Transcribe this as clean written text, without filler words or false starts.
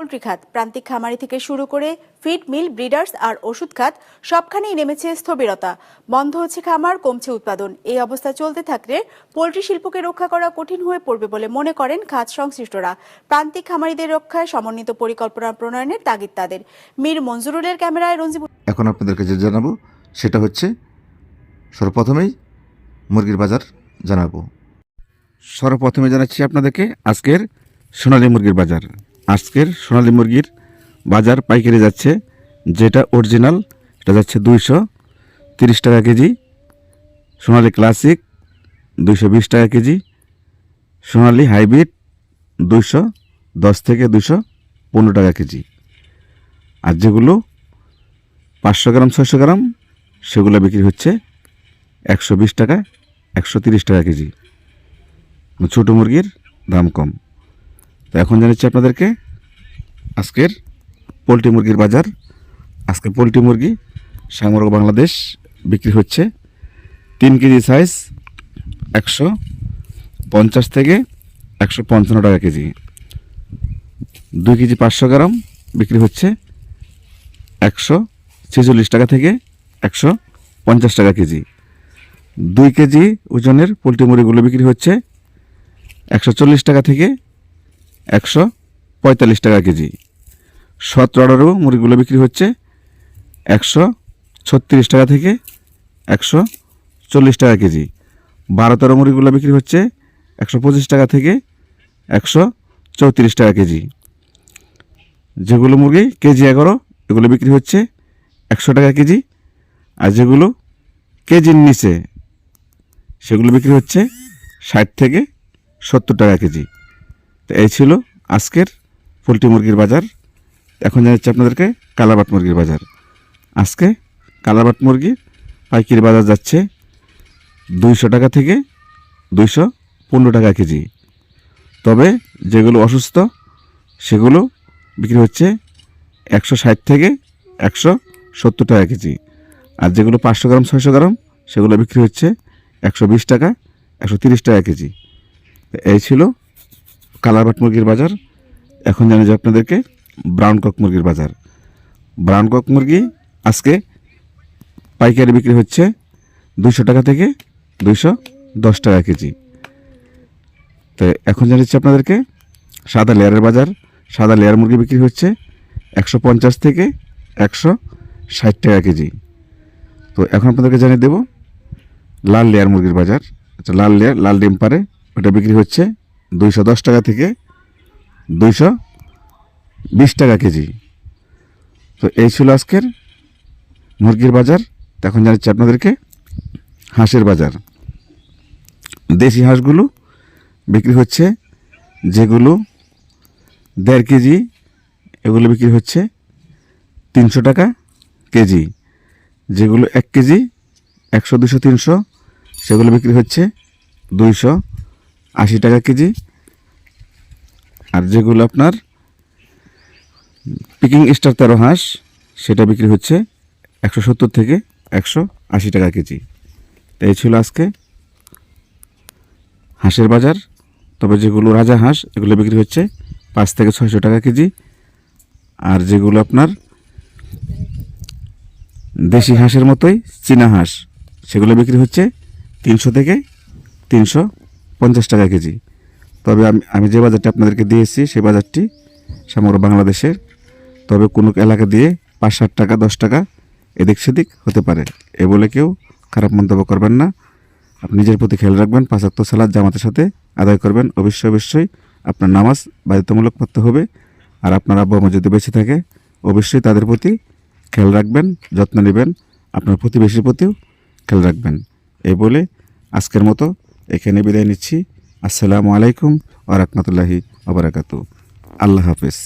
Poultry খাত, প্রান্তিক খামারি থেকে শুরু করে ফিড মিল, ব্রিডার্স আর ওষুধ খাত সবখানেই নেমেছে স্থবিরতা। বন্ধ হচ্ছে খামার, কমছে উৎপাদন। এই অবস্থা চলতে থাকলে পোল্ট্রি শিল্পকে রক্ষা করা কঠিন হয়ে পড়বে বলে মনে করেন খাত সংশ্লিষ্টরা। প্রান্তিক খামারিদের রক্ষায় সমন্বিত পরিকল্পনা প্রণয়নের তাগিদ তাদের। মীর মঞ্জুরুলের ক্যামেরায় রঞ্জিব। এখন আপনাদেরকে যে জানাবো সেটা হচ্ছে সর্বপ্রথমেই মুরগির বাজার জানাবো। সর্বপ্রথমে জানাচ্ছি আপনাদেরকে আজকের সোনালী মুরগির বাজার। আজকের সোনালী মুরগির বাজার পাইকারি যাচ্ছে, যেটা অরিজিনাল এটা যাচ্ছে 230 টাকা কেজি, সোনালী ক্লাসিক 220 টাকা কেজি, সোনালী হাইব্রিড 210 থেকে 215 টাকা কেজি। আর যেগুলো 500 গ্রাম 600 গ্রাম সেগুলো বিক্রি হচ্ছে 120 টাকা 130 টাকা কেজি। ছোটো মুরগির দাম কম। তো এখন জানাচ্ছি আপনাদেরকে আজকের পোলট্রি মুরগির বাজার। আজকে পোলট্রি মুরগি সমগ্র বাংলাদেশ বিক্রি হচ্ছে 3 কেজি সাইজ 150 থেকে 155 টাকা কেজি। 2 কেজি 500 গ্রাম বিক্রি হচ্ছে 146 টাকা থেকে 150 টাকা কেজি। 2 কেজি ওজনের পোলট্রি মুরগিগুলো বিক্রি হচ্ছে 140 টাকা থেকে 145 টাকা কেজি। 17-18 মুরগিগুলো বিক্রি হচ্ছে 136 টাকা থেকে 140 টাকা কেজি। 12-13 মুরগিগুলো বিক্রি হচ্ছে 125 টাকা থেকে 134 টাকা কেজি। যেগুলো মুরগি কেজি 11 এগুলো বিক্রি হচ্ছে 100 টাকা কেজি। আর যেগুলো কেজির নিচে সেগুলো বিক্রি হচ্ছে 60 থেকে 70 টাকা কেজি। তো এই ছিল আজকের পোলট্রি মুরগির বাজার। এখন জানাচ্ছি আপনাদেরকে কালাবাট মুরগির বাজার। আজকে কালাবাট মুরগির পাইকারি বাজার যাচ্ছে 200 টাকা থেকে 215 টাকা কেজি। তবে যেগুলো অসুস্থ সেগুলো বিক্রি হচ্ছে 160 থেকে 170 টাকা কেজি। আর যেগুলো 500 গ্রাম 600 গ্রাম সেগুলো বিক্রি হচ্ছে 120 টাকা 130 টাকা কেজি। এই ছিল কালারবাট মুরগির বাজার। এখন জানি যে আপনাদেরকে ব্রাউন কক মুরগির বাজার। ব্রাউন কক মুরগি আজকে পাইকারি বিক্রি হচ্ছে 200 টাকা থেকে 210 টাকা কেজি। তো এখন জানাচ্ছি আপনাদেরকে সাদা লেয়ারের বাজার। সাদা লেয়ার মুরগি বিক্রি হচ্ছে 150 থেকে 160 টাকা কেজি। তো এখন আপনাদেরকে জানিয়ে দেব লাল লেয়ার মুরগির বাজার। আচ্ছা, লাল লেয়ার লাল ডিম পারে ওটা বিক্রি হচ্ছে 210 টাকা থেকে 220 টাকা কেজি। তো এই ছিল আজকের মুরগির বাজার। এখন জানাচ্ছি আপনাদেরকে হাঁসের বাজার। দেশি হাঁসগুলো বিক্রি হচ্ছে, যেগুলো 1.5 কেজি এগুলো বিক্রি হচ্ছে 300 টাকা কেজি। যেগুলো 1 কেজি 100 200 300 সেগুলো বিক্রি হচ্ছে 280 টাকা কেজি। আর যেগুলো আপনার পিকিং স্টার 13 হাঁস সেটা বিক্রি হচ্ছে 170 থেকে 180 টাকা কেজি। এই ছিল আজকে হাঁসের বাজার। তবে যেগুলো রাজা হাঁস এগুলো বিক্রি হচ্ছে 5 থেকে 600 টাকা কেজি। আর যেগুলো আপনার দেশি হাঁসের মতোই চীনা হাঁস সেগুলো বিক্রি হচ্ছে 300 থেকে 350 টাকা কেজি। তবে আমি যে বাজারটা আপনাদেরকে দিয়েছি সেই বাজারটি সমগ্র বাংলাদেশের। তবে কোনো এলাকা দিয়ে 5-7 টাকা 10 টাকা এদিক সেদিক হতে পারে, এ বলে কেউ খারাপ মন্তব্য করবেন না। আপনি নিজের প্রতি খেয়াল রাখবেন। 5 ওয়াক্ত সালাত জামাতের সাথে আদায় করবেন। অবশ্যই আপনার নামাজ বাধ্যতামূলক পড়তে হবে। আর আপনার আব্বা আম্মা যদি বেঁচে থাকে অবশ্যই তাদের প্রতি খেয়াল রাখবেন, যত্ন নেবেন। আপনার প্রতিবেশীর প্রতিও খেয়াল রাখবেন। এই বলে আজকের মতো এখানে বিদায় নিচ্ছি। আসসালামু আলাইকুম ওয়া রাহমাতুল্লাহি ওয়া বারাকাতুহু। আল্লাহ হাফেজ।